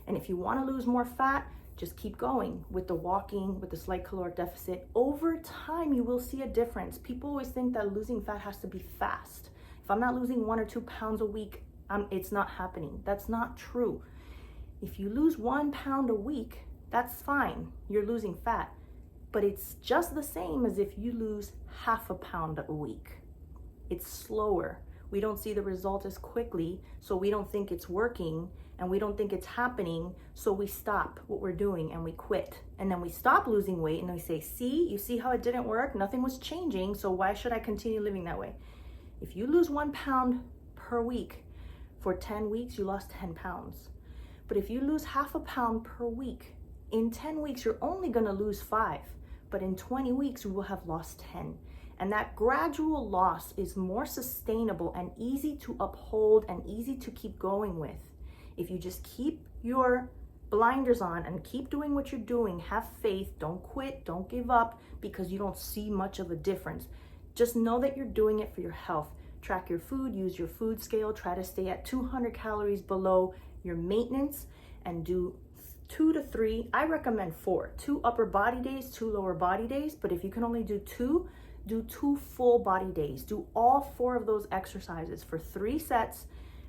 And if you want to lose more fat, just keep going with the walking, with the slight caloric deficit. Over time, you will see a difference. People always think that losing fat has to be fast. If I'm not losing 1 or 2 pounds a week, it's not happening. That's not true. If you lose 1 pound a week, that's fine. You're losing fat. But it's just the same as if you lose half a pound a week. It's slower. We don't see the result as quickly, so we don't think it's working, and we don't think it's happening, so we stop what we're doing and we quit. And then we stop losing weight and we say, see, you see how it didn't work? Nothing was changing, so why should I continue living that way? If you lose 1 pound per week for 10 weeks, you lost 10 pounds. But if you lose half a pound per week, in 10 weeks, you're only gonna lose 5. But in 20 weeks, you will have lost 10. And that gradual loss is more sustainable and easy to uphold and easy to keep going with. If you just keep your blinders on and keep doing what you're doing, have faith, don't quit, don't give up because you don't see much of a difference. Just know that you're doing it for your health. Track your food, use your food scale, try to stay at 200 calories below your maintenance and do 2 to 3, I recommend 4, 2 upper body days, 2 lower body days, but if you can only do 2, do 2 full body days. Do all 4 of those exercises for 3 sets,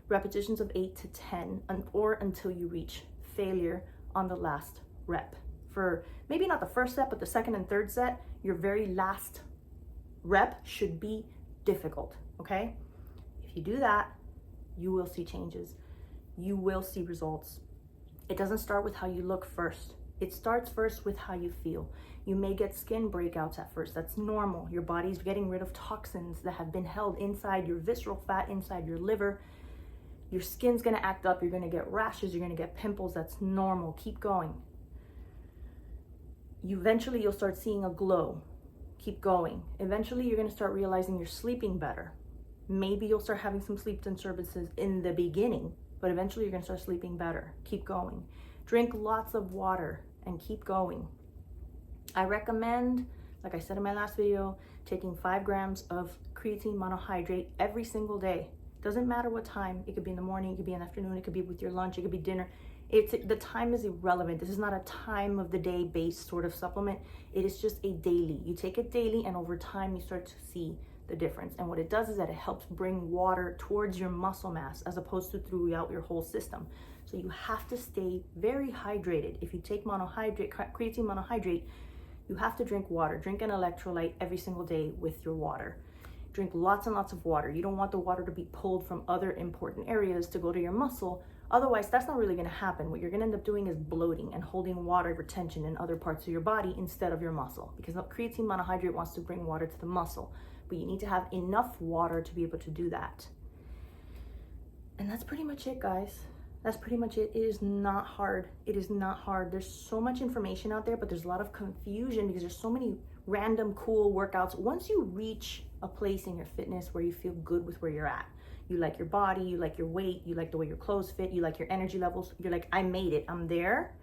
repetitions of 8 to 10, or until you reach failure on the last rep. For maybe not the first set, but the second and third set, your very last rep should be difficult, okay? If you do that, you will see changes. You will see results. It doesn't start with how you look first. It starts first with how you feel. You may get skin breakouts at first. That's normal. Your body's getting rid of toxins that have been held inside your visceral fat, inside your liver. Your skin's gonna act up. You're gonna get rashes. You're gonna get pimples. That's normal. Keep going. Eventually, you'll start seeing a glow. Keep going. Eventually, you're gonna start realizing you're sleeping better. Maybe you'll start having some sleep disturbances in the beginning, but eventually you're gonna start sleeping better. Keep going. Drink lots of water and keep going. I recommend, like I said in my last video, taking 5 grams of creatine monohydrate every single day. Doesn't matter what time. It could be in the morning, it could be in the afternoon, it could be with your lunch, it could be dinner. The time is irrelevant. This is not a time of the day based sort of supplement. It is just a daily. You take it daily and over time you start to see the difference. And what it does is that it helps bring water towards your muscle mass as opposed to throughout your whole system. So you have to stay very hydrated. If you take creatine monohydrate, you have to drink water. Drink an electrolyte every single day with your water. Drink lots and lots of water. You don't want the water to be pulled from other important areas to go to your muscle. Otherwise, that's not really gonna happen. What you're gonna end up doing is bloating and holding water retention in other parts of your body instead of your muscle, because creatine monohydrate wants to bring water to the muscle. But you need to have enough water to be able to do that. And that's pretty much it, guys. That's pretty much it. It is not hard. It is not hard. There's so much information out there, but there's a lot of confusion because there's so many random cool workouts. Once you reach a place in your fitness where you feel good with where you're at, you like your body, you like your weight, you like the way your clothes fit, you like your energy levels, you're like, I made it, I'm there,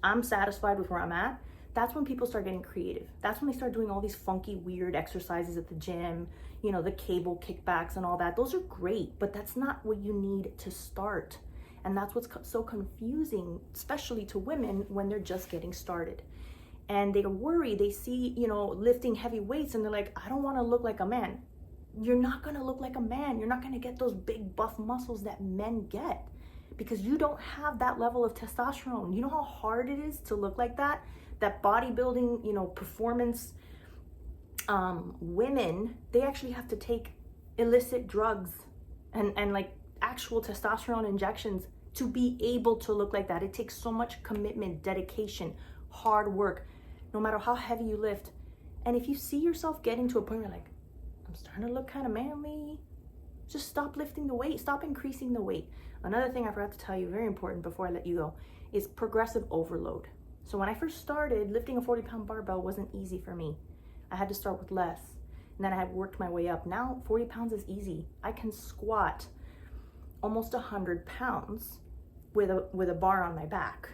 I'm satisfied with where I'm at. That's when people start getting creative. That's when they start doing all these funky, weird exercises at the gym, you know, the cable kickbacks and all that. Those are great, but that's not what you need to start. And that's what's so confusing, especially to women when they're just getting started. And they worry, they see, you know, lifting heavy weights and they're like, I don't want to look like a man. You're not going to look like a man. You're not going to get those big buff muscles that men get because you don't have that level of testosterone. You know how hard it is to look like that? That bodybuilding, you know, performance women, they actually have to take illicit drugs and like actual testosterone injections to be able to look like that. It takes so much commitment, dedication, hard work, no matter how heavy you lift. And if you see yourself getting to a point where like, I'm starting to look kind of manly, just stop lifting the weight, stop increasing the weight. Another thing I forgot to tell you, very important before I let you go, is progressive overload. So when I first started, lifting a 40-pound barbell wasn't easy for me. I had to start with less, and then I had worked my way up. Now 40 pounds is easy. I can squat almost 100 pounds with a bar on my back.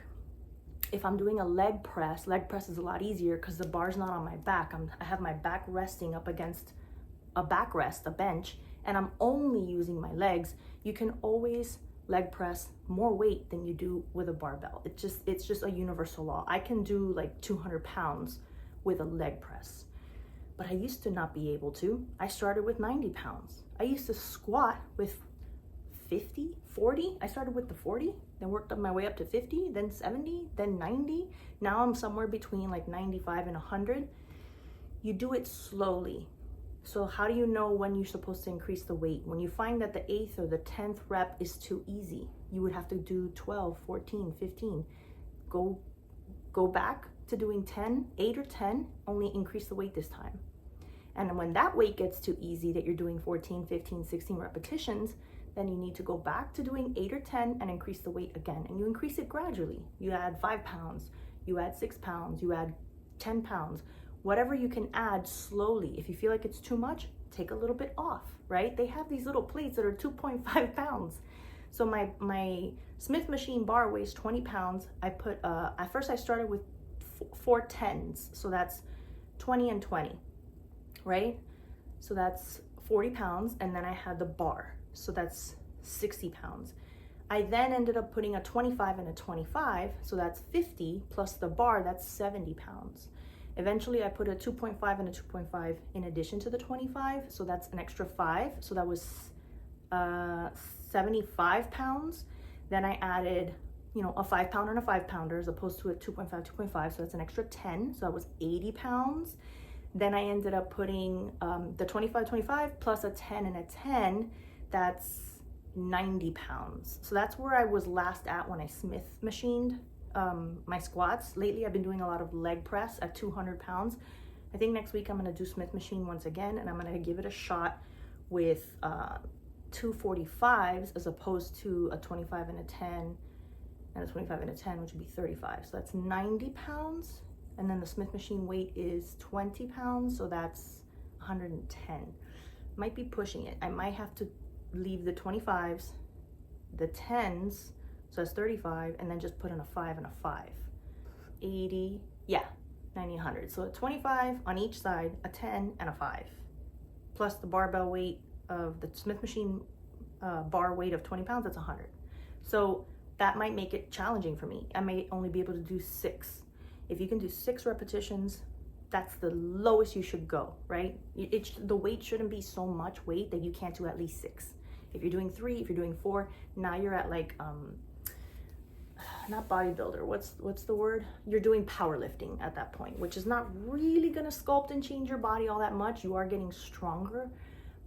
If I'm doing a leg press is a lot easier because the bar's not on my back. I have my back resting up against a backrest, a bench, and I'm only using my legs. You can always leg press more weight than you do with a barbell. It's just a universal law. I can do like 200 pounds with a leg press, but I used to not be able to. I started with 90 pounds. I used to squat with 50, 40. I started with the 40, then worked up my way up to 50, then 70, then 90. Now I'm somewhere between like 95 and 100. You do it slowly. So how do you know when you're supposed to increase the weight? When you find that the 8th or the 10th rep is too easy, you would have to do 12, 14, 15. Go back to doing 10, 8 or 10, only increase the weight this time. And when that weight gets too easy, that you're doing 14, 15, 16 repetitions, then you need to go back to doing 8 or 10 and increase the weight again. And you increase it gradually. You add 5 pounds, you add 6 pounds, you add 10 pounds, whatever you can add slowly. If you feel like it's too much, take a little bit off, right? They have these little plates that are 2.5 pounds. So my Smith machine bar weighs 20 pounds. I put, at first I started with 4 10s. So that's 20 and 20, right? So that's 40 pounds. And then I had the bar. So that's 60 pounds. I then ended up putting a 25 and a 25. So that's 50 plus the bar, that's 70 pounds. Eventually I put a 2.5 and a 2.5 in addition to the 25. So that's an extra 5. So that was 75 pounds. Then I added, a 5 pounder and a 5 pounder as opposed to a 2.5, 2.5. So that's an extra 10. So that was 80 pounds. Then I ended up putting the 25, 25 plus a 10 and a 10. That's 90 pounds. So that's where I was last at when I Smith machined my squats. Lately, I've been doing a lot of leg press at 200 pounds. I think next week I'm going to do Smith machine once again, and I'm going to give it a shot with 245s as opposed to a 25 and a 10 and a 25 and a 10, which would be 35. So that's 90 pounds. And then the Smith machine weight is 20 pounds. So that's 110. Might be pushing it. I might have to leave the 25s, the 10s, so that's 35, and then just put in a 5 and a 5. 80, 90, 100. So a 25 on each side, a 10 and a 5. Plus the barbell weight of the Smith machine bar weight of 20 pounds, that's 100. So that might make it challenging for me. I may only be able to do 6. If you can do 6 repetitions, that's the lowest you should go, right? The weight shouldn't be so much weight that you can't do at least 6. If you're doing 3, if you're doing 4, now you're at like, not bodybuilder, what's the word? You're doing powerlifting at that point, which is not really gonna sculpt and change your body all that much. You are getting stronger,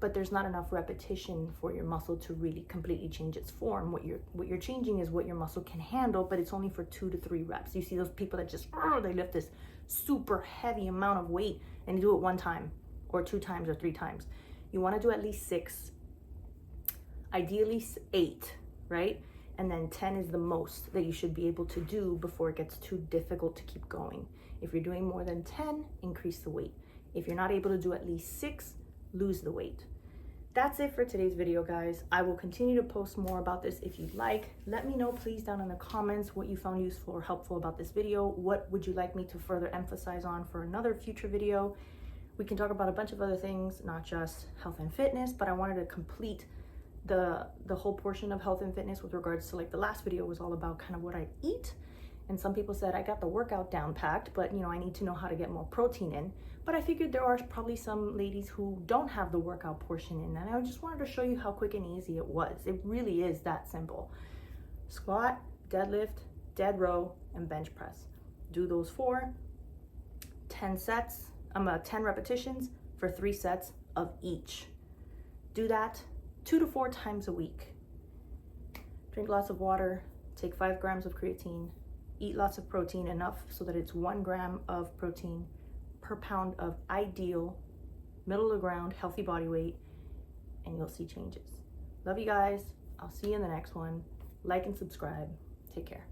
but there's not enough repetition for your muscle to really completely change its form. What you're changing is what your muscle can handle, but it's only for 2 to 3 reps. You see those people that just, they lift this super heavy amount of weight and they do it 1 time or 2 times or 3 times. You wanna do at least 6, ideally 8, right? And then 10 is the most that you should be able to do before it gets too difficult to keep going. If you're doing more than 10, increase the weight. If you're not able to do at least 6, lose the weight. That's it for today's video, guys. I will continue to post more about this if you'd like. Let me know, please, down in the comments what you found useful or helpful about this video. What would you like me to further emphasize on for another future video? We can talk about a bunch of other things, not just health and fitness, but I wanted to complete the whole portion of health and fitness with regards to, like, the last video was all about kind of what I eat. And some people said I got the workout down packed, but I need to know how to get more protein in. But I figured there are probably some ladies who don't have the workout portion in, and I just wanted to show you how quick and easy it was. It really is that simple. Squat, deadlift, dead row, and bench press. Do those 4, 10 sets, 10 repetitions for 3 sets of each. Do that 2 to 4 times a week. Drink lots of water, take 5 grams of creatine, eat lots of protein, enough so that it's 1 gram of protein per pound of ideal, middle of the ground, healthy body weight, and you'll see changes. Love you guys. I'll see you in the next one. Like and subscribe. Take care.